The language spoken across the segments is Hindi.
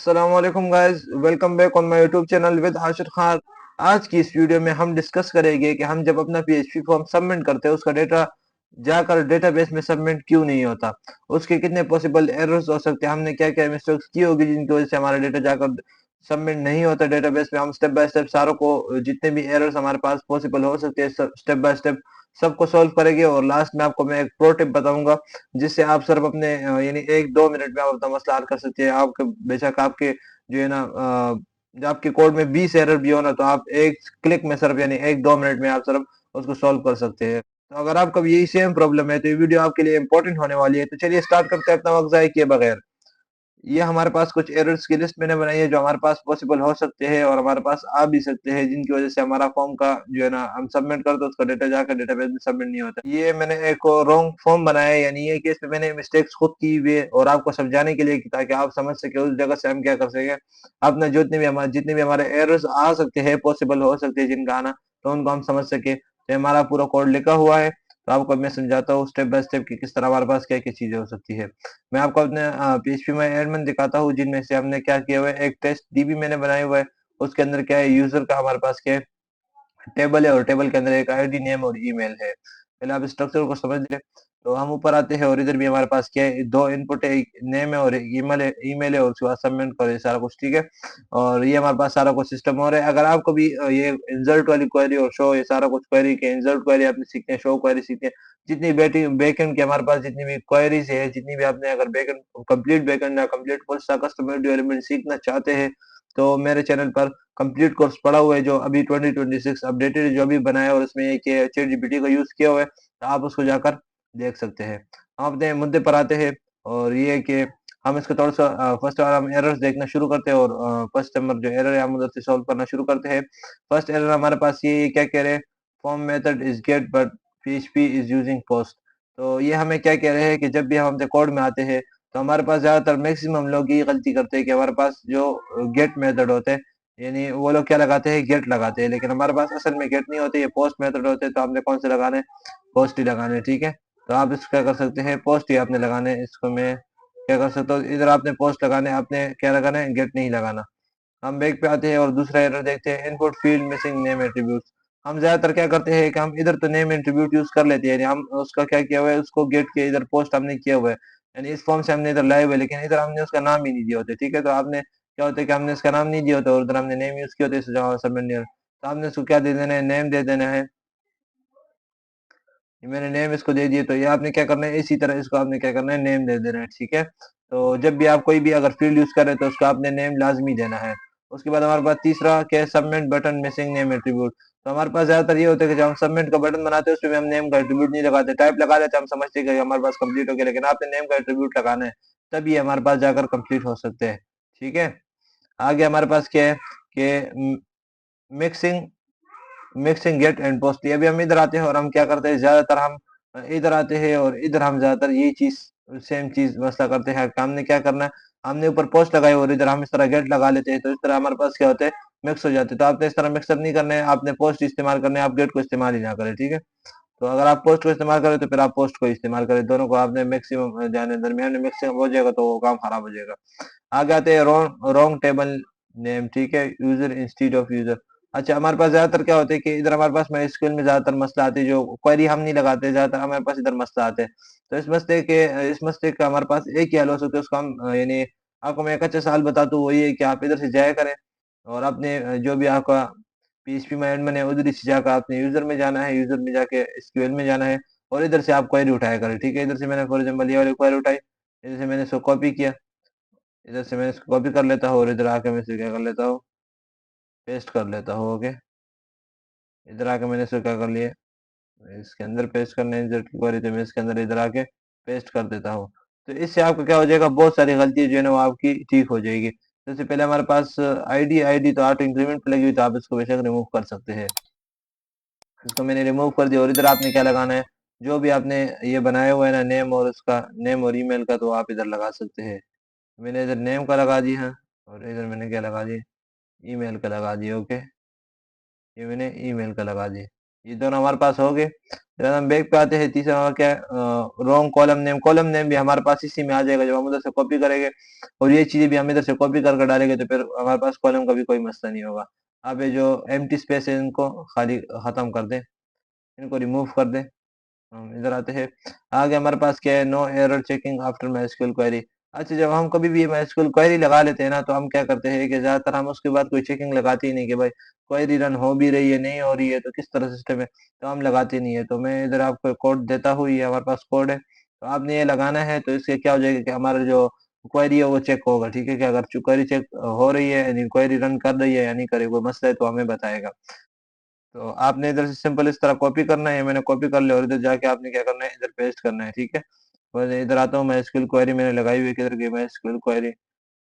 अस्सलामुअलैकुम guys, welcome back on my YouTube channel with Hashir Khan. आज की इस वीडियो में हम डिस्कस करेंगे कि हम जब अपना पीएचपी फॉर्म सबमिट करते हैं उसका डेटा जाकर डेटाबेस में सबमिट क्यों नहीं होता, उसके कितने पॉसिबल एरर्स हो सकते हैं, हमने क्या क्या मिस्टेक्स की होगी जिनकी वजह से हमारा डेटा जाकर सबमिट नहीं होता डेटाबेस में। हम स्टेप बाय स्टेप सारों को जितने भी एरर्स हमारे पास पॉसिबल हो सकते हैं स्टेप बाय स्टेप सबको सॉल्व करेंगे और लास्ट में आपको मैं एक प्रो टिप बताऊंगा जिससे आप सिर्फ अपने यानी 1-2 मिनट में आप अपना मसला हल कर सकते हैं। आपके बेशक आपके जो है ना जो आपके कोड में 20 एरर भी हो ना, तो आप एक क्लिक में सिर्फ यानी 1-2 मिनट में आप सिर्फ उसको सॉल्व कर सकते हैं। तो अगर आपका भी यही सेम प्रॉब्लम है तो ये वीडियो आपके लिए इंपॉर्टेंट होने वाली है। तो चलिए स्टार्ट करते हैं अपना वक्त ज़ाया किए बगैर। ये हमारे पास कुछ एरर्स की लिस्ट मैंने बनाई है जो हमारे पास पॉसिबल हो सकते हैं और हमारे पास आ भी सकते हैं, जिनकी वजह से हमारा फॉर्म का जो है ना हम सबमिट करते हैं उसका डेटा जाकर डेटाबेस में सबमिट नहीं होता। ये मैंने एक रॉन्ग फॉर्म बनाया है, यानी ये कि इसमें मैंने मिस्टेक्स खुद की हुई है और आपको समझाने के लिए कि ताकि आप समझ सके उस जगह से हम क्या कर सके। अपना जितने भी हमारे एरर्स आ सकते हैं पॉसिबल हो सकते हैं जिनका आना, तो उनको हम समझ सके। तो हमारा पूरा कोड लिखा हुआ है, तो आपको मैं समझाता हूँ स्टेप बाय स्टेप कि किस तरह हमारे पास क्या क्या चीजें हो सकती है। मैं आपको अपने पीएचपी में एडमिन दिखाता हूँ जिनमें से हमने क्या किया हुआ है। एक टेस्ट डीबी मैंने बनाया हुआ है, उसके अंदर क्या है, यूजर का हमारे पास क्या है, टेबल है और टेबल के अंदर एक आईडी नेम और ईमेल है। पहले आप स्ट्रक्चर को समझ लें। तो हम ऊपर आते हैं और इधर भी हमारे पास क्या है, दो इनपुट है, एक नेम है और एक ईमेल है और उसके बाद सबमिट करो, ये सारा कुछ ठीक है। और ये हमारे पास सारा कुछ सिस्टम हो रहा है। अगर आपको भी ये इंसर्ट वाली क्वेरी और शो, ये सारा कुछ क्वेरी के इंसर्ट क्वेरी आपने सीखते हैं, शो क्वेरी सीखते हैं, जितनी बैकएंड की हमारे पास जितनी भी क्वेरीज है, जितनी भी आपने अगर बैकएंड कंप्लीट बैकएंड या complete full stack customer development सीखना चाहते हैं, तो मेरे चैनल पर कंप्लीट कोर्स पड़ा हुआ है जो अभी 2026 अपडेटेड जो अभी बनाया है और इसमें एक चैट जीपीटी का यूज किया हुआ है, तो आप उसको जाकर देख सकते हैं। हम अपने मुद्दे पर आते हैं और ये है कि हम इसको थोड़ा सा फर्स्ट बार हम एरर्स देखना शुरू करते हैं और फर्स्ट नंबर जो एरर है हम उधर से सॉल्व करना शुरू करते हैं। फर्स्ट एरर हमारे पास ये क्या कह रहे हैं, form method is get but PHP is using post. तो ये हमें क्या कह रहे हैं कि जब भी हम अपने कोड में आते हैं तो हमारे पास ज्यादातर मैक्सिमम लोग ये गलती करते हैं कि हमारे पास जो गेट मेथड होते हैं, यानी वो लोग क्या लगाते हैं, गेट लगाते हैं, लेकिन हमारे पास असल में गेट नहीं होते, ये पोस्ट मेथड होते हैं। तो आपने कौन से लगाने, पोस्ट ही लगाने, ठीक है। तो आप इसको क्या कर सकते हैं, पोस्ट ही आपने लगाने। इसको मैं क्या कर सकता हूँ, इधर आपने पोस्ट लगाने, आपने क्या लगाना है, गेट नहीं लगाना। हम बैक पे आते हैं और दूसरा एरर देखते हैं, input field missing name attributes. हम ज्यादातर क्या करते हैं कि हम इधर तो नेम एट्रीब्यूट यूज कर लेते हैं, यानी हम उसका क्या किया हुआ है, उसको गेट के इधर पोस्ट हमने किया हुआ है, यानी इस फॉर्म से हमने इधर लाए हुए, लेकिन इधर हमने उसका नाम ही नहीं दिया होता, ठीक है। तो आपने क्या होता है कि हमने इसका नाम नहीं दिया होता और उधर हमने नेम यूज किया होता है, इस जगह सबमिट नहीं होता। तो आपने इसको क्या दे देना है, नेम दे देना है। ये मैंने नेम इसको दे दिए, तो ये आपने क्या करना है, इसी तरह इसको आपने क्या करना है, नेम दे देना है, ठीक है। तो जब भी आप कोई भी अगर फील्ड यूज करें तो उसको आपने नेम लाजमी देना है। उसके बाद हमारे पास तीसरा क्या है, submit button missing name attribute. तो हमारे पास ज्यादातर ये होता है कि जब हम सबमिट का बटन बनाते हैं उसमें भी हम नेम का एट्रीब्यूट नहीं लगाते, टाइप लगा देते हैं, हम समझते हैं कि हमारे पास कंप्लीट हो गया, लेकिन आपने नेम का एट्रीब्यूट लगाना है, तभी हमारे पास जाकर कंप्लीट हो सकते हैं, ठीक है। आगे हमारे पास क्या है कि mixing mixing get and post. अभी हम इधर आते हैं और हम क्या करते हैं, ज्यादातर हम इधर आते हैं और इधर हम ज्यादातर यही चीज सेम चीज मसला करते हैं कि हमने क्या करना है, हमने ऊपर पोस्ट लगाई और इधर हम इस तरह गेट लगा लेते हैं, तो इस तरह हमारे पास क्या होता है, मिक्स हो जाते हैं। तो आपने इस तरह मिक्सअप नहीं करना है, आपने पोस्ट इस्तेमाल करना है, आप गेट को इस्तेमाल ही ना करें, ठीक है। तो अगर आप पोस्ट को इस्तेमाल करें तो फिर आप पोस्ट को इस्तेमाल करें, दोनों को आपने मैक्सिमम जाने दरमियान में मैक्सिमम हो जाएगा तो वो काम खराब हो जाएगा। आगे आते हैं रॉन्ग टेबल नेम, ठीक है, यूजर इंस्टीड ऑफ यूजर। अच्छा, हमारे पास ज्यादातर क्या होता है कि इधर हमारे पास MySQL में ज्यादातर मसला आते हैं, जो क्वेरी हम नहीं लगाते, ज्यादातर हमारे पास इधर मसला आते हैं। तो इस मसले का हमारे पास एक ही हल हो सकता है, उसको हम यानी आपको मैं एक अच्छा साल बता दूं, वो ये है कि आप इधर से जाया करें और आपने जो भी आपका पीएचपी में एडमिन है उधर से जाकर आपने यूजर में जाना है, यूजर में जाके एसक्यूएल में जाना है और इधर से आप क्वेरी उठाया करें, ठीक है। इधर से मैंने फॉर एग्जाम्पल ये वाली क्वेरी उठाई, इधर से मैंने इसको कॉपी किया, इधर से मैं इसको कॉपी कर लेता हूँ और इधर आके मैं इसे क्या कर लेता हूँ, पेस्ट कर लेता हूँ, ओके। इधर आके मैंने इसको क्या कर लिया, इसके अंदर पेस्ट करने की जरूरत पड़ी तो मैं इसके अंदर इधर आके पेस्ट कर देता हूँ। तो इससे आपका क्या हो जाएगा, बहुत सारी गलती जो है ना वो आपकी ठीक हो जाएगी। सबसे पहले हमारे पास आईडी आईडी तो ऑटो इंक्रीमेंट पे लगी हुई, तो आप इसको बेशक रिमूव कर सकते हैं। इसको मैंने रिमूव कर दिया और इधर आपने क्या लगाना है, जो भी आपने ये बनाया हुआ है ना नेम और उसका नेम और ईमेल का, तो आप इधर लगा सकते हैं। मैंने इधर नेम का लगा दिया है और इधर मैंने क्या लगा दिया, ईमेल का लगा दिया, ओके। ये मैंने ईमेल का लगा दिया, ये दोनों हमारे पास हो गए। फिर हम बैक पे आते हैं, तीसरा हमारा क्या है, रॉन्ग कॉलम नेम भी हमारे पास इसी में आ जाएगा जब हम उधर से कॉपी करेंगे, और ये चीजें भी हम इधर से कॉपी करके डालेंगे तो फिर हमारे पास कॉलम का भी कोई मसला नहीं होगा। अब ये जो एम्प्टी स्पेस है इनको खाली खत्म कर दें, इनको रिमूव कर दें। हम इधर आते हैं, आगे हमारे पास क्या है, no error checking after MySQL query. अच्छा, जब हम कभी भी माइस्क्यूएल क्वेरी लगा लेते हैं ना, तो हम क्या करते हैं कि ज्यादातर हम उसके बाद कोई चेकिंग लगाते ही नहीं कि भाई क्वेरी रन हो भी रही है नहीं हो रही है तो किस तरह सिस्टम है, तो हम लगाते नहीं है। तो मैं इधर आपको कोड देता हूँ, ये हमारे पास कोड है, तो आपने ये लगाना है, तो इससे क्या हो जाएगा कि हमारा जो क्वेरी है वो चेक होगा, ठीक है। कि अगर क्वेरी चेक हो रही है यानी क्वेरी रन कर रही है या नहीं करे, कोई मसला है तो हमें बताएगा। तो आपने इधर से सिंपल इस तरह कॉपी करना है, मैंने कॉपी कर लिया, और इधर जाके आपने क्या करना है, इधर पेस्ट करना है, ठीक है। और इधर आता हूँ, माइस्क्यूएल क्वेरी मैंने लगाई हुई है, किधर गई माइस्क्यूएल क्वेरी,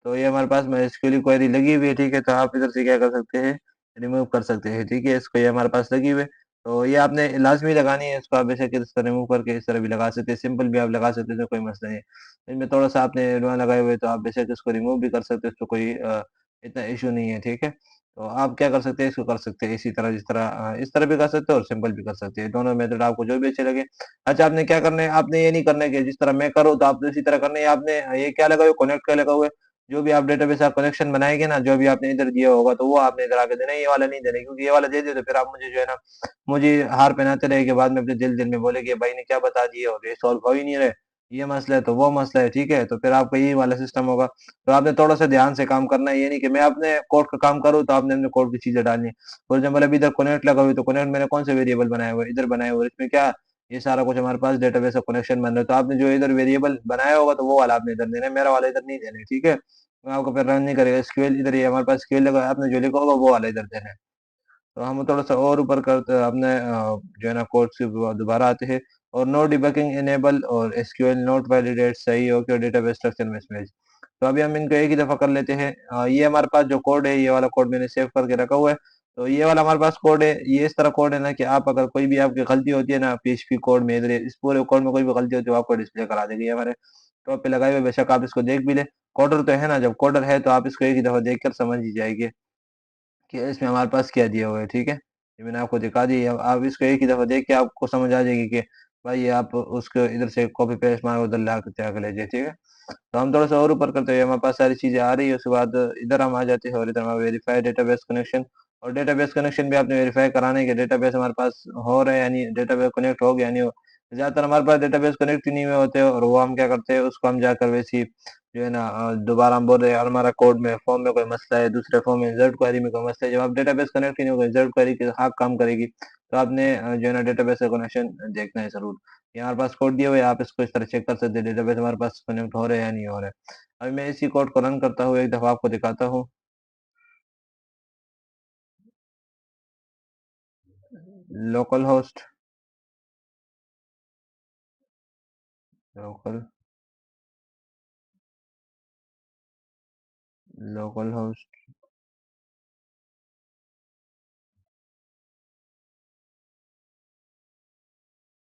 तो ये हमारे पास माइस्क्यूएल क्वेरी लगी हुई है, ठीक है। तो आप इधर से क्या कर सकते हैं, रिमूव कर सकते हैं, ठीक है। इसको ये हमारे पास लगी हुई है, तो ये आपने लाजमी लगानी है, इसको आप बेशक इस तरह रिमूव करके इस तरह भी लगा सकते हैं, सिंपल भी आप लगा सकते हैं, तो कोई मसला नहीं है। इनमें थोड़ा सा आपने एडवांस लगाए हुए, तो आप बेशक इसको रिमूव भी कर सकते हैं, इसको कोई इतना इशू नहीं है, ठीक है। तो आप क्या कर सकते हैं, इसको कर सकते हैं इसी तरह, जिस तरह इस तरह भी कर सकते हैं और सिंपल भी कर सकते हैं, दोनों मेथड आपको जो भी अच्छे लगे। अच्छा, आपने क्या करना है, आपने ये नहीं करना है कि जिस तरह मैं करूँ तो आपने इसी तरह करना है। आपने ये क्या लगा हुआ है, कनेक्ट क्या लगा हुआ है, जो भी आप डेटाबेस आप कनेक्शन बनाएंगे ना, जो भी आपने इधर दिया होगा तो वो आपने इधर आके देना है, ये वाला नहीं देना है, क्योंकि ये वाला दे दिया तो फिर आप मुझे जो है ना, मुझे हार पहनाते रहेंगे, बाद में अपने दिल दिल में बोले कि भाई ने क्या बता दिया और ये सॉल्व हो ही नहीं रहे, ये मसला है तो वो मसला है, ठीक है। तो फिर आपका यही वाला सिस्टम होगा। तो आपने थोड़ा सा ध्यान से काम करना है, ये नहीं कि मैं अपने कोड का काम करूँ तो आपने अपने कोड की चीजें डालनी है। फॉर एग्जाम्पल अभी इधर कनेक्ट लगा हुआ है, तो कनेक्ट मैंने कौन से वेरिएबल बनाया हुआ है, इधर बनाया हुआ है, इसमें क्या, ये सारा कुछ हमारे पास डेटाबेस का कनेक्शन बन रहा है, तो आपने जो इधर वेरिएबल बनाया होगा तो वो वाला आपने इधर देना है, मेरा वाला इधर नहीं देना है, ठीक है। मैं आपको फिर रन नहीं करेगा एसक्यूएल, इधर ये हमारे पास एसक्यूएल लगा है, आपने जो लिखा होगा वो वाला इधर देना है। तो हम थोड़ा सा और ऊपर करते अपने जो है ना कोड से दोबारा आते हैं, और नो डिबगिंग इनेबल और एसक्यूएल नोट वैलिडेट सही हो कि डेटाबेस स्ट्रक्चर मिसमैच। तो अभी हम इनको एक ही दफा कर लेते हैं। ये हमारे पास जो कोड है, ये वाला कोड मैंने सेव करके रखा हुआ है। तो ये वाला हमारे पास कोड है, ये इस तरह कोड है ना कि आप अगर कोई भी आपकी गलती होती है ना पीएचपी कोड में, इधर इस पूरे कोड में कोई भी गलती होती है वो आपको डिस्प्ले करा देगी। ये हमारे टॉप पे लगाए हुए, बेशक आप इसको देख भी ले, कोडर तो है ना, जब कोडर है तो आप इसको एक ही दफा देख कर समझ ही जाएंगे कि इसमें हमारे पास क्या दिया हुआ है, ठीक है। ये मैंने आपको दिखा दी, अब आप इसको एक ही दफा देख के आपको समझ आ जाएगी कि भाई ये आप उसको इधर से कॉपी पेस्ट मार उधर ला के क्या कर लीजिए, ठीक है। तो हम थोड़ा सा और ऊपर करते हैं, हमारे पास सारी चीजें आ रही है, उसके बाद इधर हम आ जाते हैं, और इधर हमारा वेरीफाई डेटाबेस कनेक्शन, और डेटाबेस कनेक्शन भी आपने वेरीफाई कराने के डेटाबेस हमारे पास हो रहा है यानी डेटाबेस कनेक्ट हो गया यानी ज्यादातर हमारे पास डेटाबेस कनेक्ट ही नहीं हुए होते, और वो हम क्या करते हैं, उसको हम जाकर वैसी जो है ना दोबारा हम बोल रहे हैं, और हमारा कोड में फॉर्म में कोई मसला है, दूसरे फॉर्म में जेड क्वेरी में कोई मसला है, जब आप डेटाबेस कनेक्ट ही नहीं होगा, जेड क्वेरी के हाँ काम करेगी, तो आपने जो है ना डेटाबेस का कनेक्शन देखना है जरूर। ये हमारे पास कोड दिया हुआ है, आप इसको इस तरह चेक कर सकते हैं डेटाबेस हमारे पास कनेक्ट हो रहा है या नहीं हो रहा है। अभी मैं इसी कोड को रन करता हूँ, एक दफा आपको दिखाता हूँ। Local host, local local host,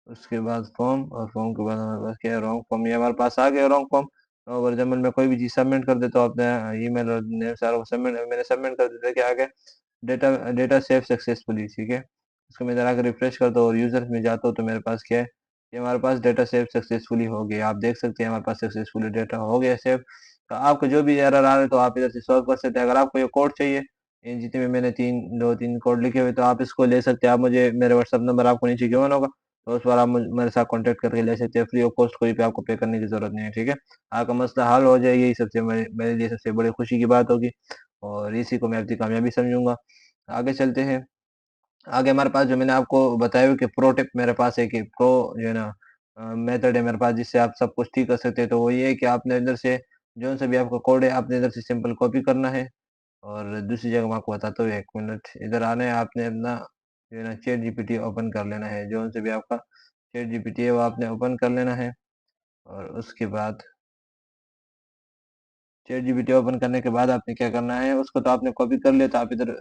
उसके बाद फॉर्म, और फॉर्म के बाद हमारे पास क्या है, रॉन्ग फॉर्म, ये हमारे पास आ गया रॉन्ग फॉर्म। और जब मैं कोई भी चीज सबमिट कर देता हूँ अपने ईमेल और नेम सारा सबमिट मैंने सबमिट कर देता है, क्या आ गया, डेटा डेटा सेव सक्सेसफुली, ठीक है। इसको मैं जरा रिफ्रेश करता हूँ और यूजर्स में जाता हूँ, तो मेरे पास क्या है, ये हमारे पास डेटा सेव सक्सेसफुली हो गया, आप देख सकते हैं हमारे पास सक्सेसफुली डेटा हो गया सेव। तो आपको जो भी एरर आ रहा है तो आप इधर से सॉल्व कर सकते हैं। अगर आपको ये कोड चाहिए, इन जितने भी मैंने दो तीन कोड लिखे हुए, तो आप इसको ले सकते हैं। आप मुझे मेरे व्हाट्सअप नंबर आपको नीचे गिवन होगा, तो उस पर आप मेरे साथ कांटेक्ट करके ले सकते हैं, फ्री ऑफ कॉस्ट, कोई पे आपको पे करने की जरूरत नहीं है, ठीक है। आपका मसला हल हो जाए, यही सबसे मेरे लिए सबसे बड़ी खुशी की बात होगी, और इसी को मैं अपनी कामयाबी समझूंगा। आगे चलते हैं। आगे हमारे पास जो मैंने आपको बताया कि प्रो टिप मेरे पास है, कि प्रो जो है ना मेथड है मेरे पास, जिससे आप सब कुछ ठीक कर सकते हैं। तो वो ये है कि आपने इधर से जो सा भी आपका कोड है, आपने इधर से सिंपल कॉपी करना है, और दूसरी जगह मैं आपको बताता हूँ, एक मिनट, इधर आना है, आपने अपना जो है ना चैट जीपीटी ओपन कर लेना है, जो से भी आपका चैट जीपीटी है वो आपने ओपन कर लेना है। और उसके बाद चैट जीपीटी ओपन करने के बाद आपने क्या करना है, उसको तो आपने कॉपी कर लिया, तो आप इधर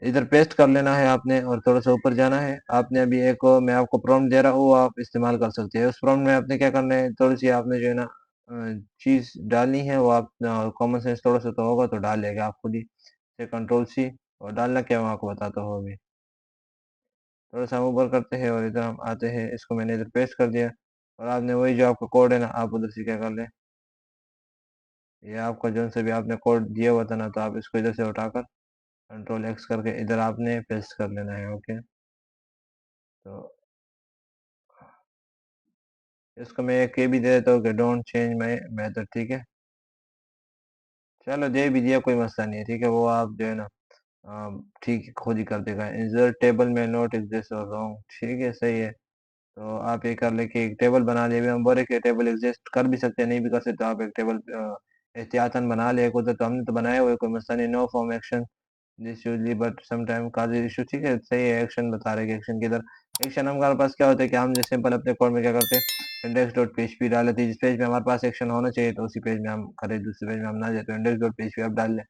इधर पेस्ट कर लेना है आपने, और थोड़ा सा ऊपर जाना है। आपने अभी एक मैं आपको प्रॉम्प्ट दे रहा हूँ, वो आप इस्तेमाल कर सकते हैं। उस प्रॉम्प्ट में आपने क्या करना है, थोड़ी सी आपने जो है ना चीज डालनी है, वो आप कॉमन सेंस थोड़ा सा तो होगा तो डाल लेगा आप खुद ही से, कंट्रोल सी, और डालना क्या मैं आपको बताता हूँ अभी। थोड़ा सा हम ऊपर करते हैं और इधर हम आते हैं, इसको मैंने इधर पेस्ट कर दिया। और आपने वही जो आपका कोड है ना, आप उधर से क्या कर लें, ये आपका जो से भी आपने कोड दिया हुआ था ना, तो आप इसको इधर से उठाकर कंट्रोल एक्स करके इधर आपने पेस्ट कर लेना है। ओके, तो इसको मैं एक ये भी दे देता हूँ कि डोंट चेंज माई मेथड। ठीक है, चलो दे भी दिया, कोई मसला नहीं है। ठीक है, वो आप जो है ना ठीक है, खुद ही कर देगा। इंसर्ट टेबल में नोट एग्जिस्ट और रॉन्ग, ठीक है, सही है। तो आप ये कर ले कि एक टेबल बना लिए। हम बोले कि टेबल एग्जिस्ट कर भी सकते हैं, नहीं भी कर सकते, तो आप एक टेबल एहतियातन बना ले उधर। तो हमने तो बनाया हुआ है, कोई मसला नहीं। No form action this usually but sometime cause issue, ठीक है, सही है। एक्शन बता रहे कि एक्शन किधर, एक्शन हमारे पास क्या होता है कि हम जैसे सिंपल अपने कोड में क्या करते हैं, इंडेक्स डॉट पीएचपी डाल लेते हैं। जिस पेज में हमारे पास एक्शन होना चाहिए तो उसी पेज में हम करें, दूसरे पेज में हम ना जाए तो इंडेक्स डॉट पीएचपी आप डाल लें।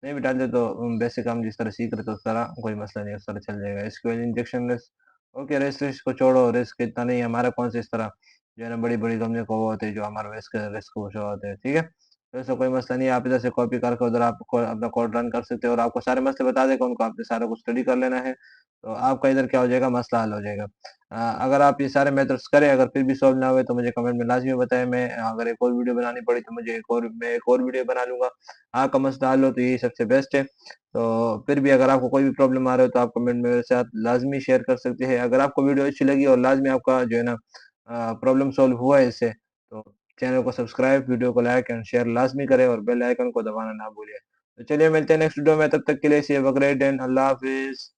नहीं भी डालते तो बेसिक हम जिस तरह सीख रहे थे उस तरह कोई मसला नहीं, उस तरह चल जाएगा। SQL injection risk, okay, risk को छोड़ो, रिस्क इतना नहीं है हमारा। कौन सा इस तरह जो है ना बड़ी बड़ी कंपनी को वो होते हैं जो हमारा रिस्क रिस्क वो शो होते हैं। ठीक है, तो ऐसा कोई मसला नहीं है। आप इधर से कॉपी करके उधर आप अपना कोड रन कर सकते हो, और आपको सारे मसले बता देगा उनको, आपने सारा कुछ स्टडी कर लेना है, तो आपका इधर क्या हो जाएगा, मसला हल हो जाएगा। अगर आप ये सारे मेथड्स करें, अगर फिर भी सॉल्व ना हुए तो मुझे कमेंट में लाजमी बताएं। मैं अगर एक और वीडियो बनानी पड़ी तो मैं एक और वीडियो बना लूंगा। आपका मसला हल हो तो यही सबसे बेस्ट है। तो फिर भी अगर आपको कोई भी प्रॉब्लम आ रहा है तो आप कमेंट में मेरे साथ लाजमी शेयर कर सकते हैं। अगर आपको वीडियो अच्छी लगी और लाजमी आपका जो है ना प्रॉब्लम सॉल्व हुआ है इससे, तो चैनल को सब्सक्राइब, वीडियो को लाइक एंड शेयर लाजमी करें, और बेल आइकन को दबाना ना भूलिए। तो चलिए मिलते हैं नेक्स्ट वीडियो में, तब तक के लिए see have a great day, Allah Hafiz.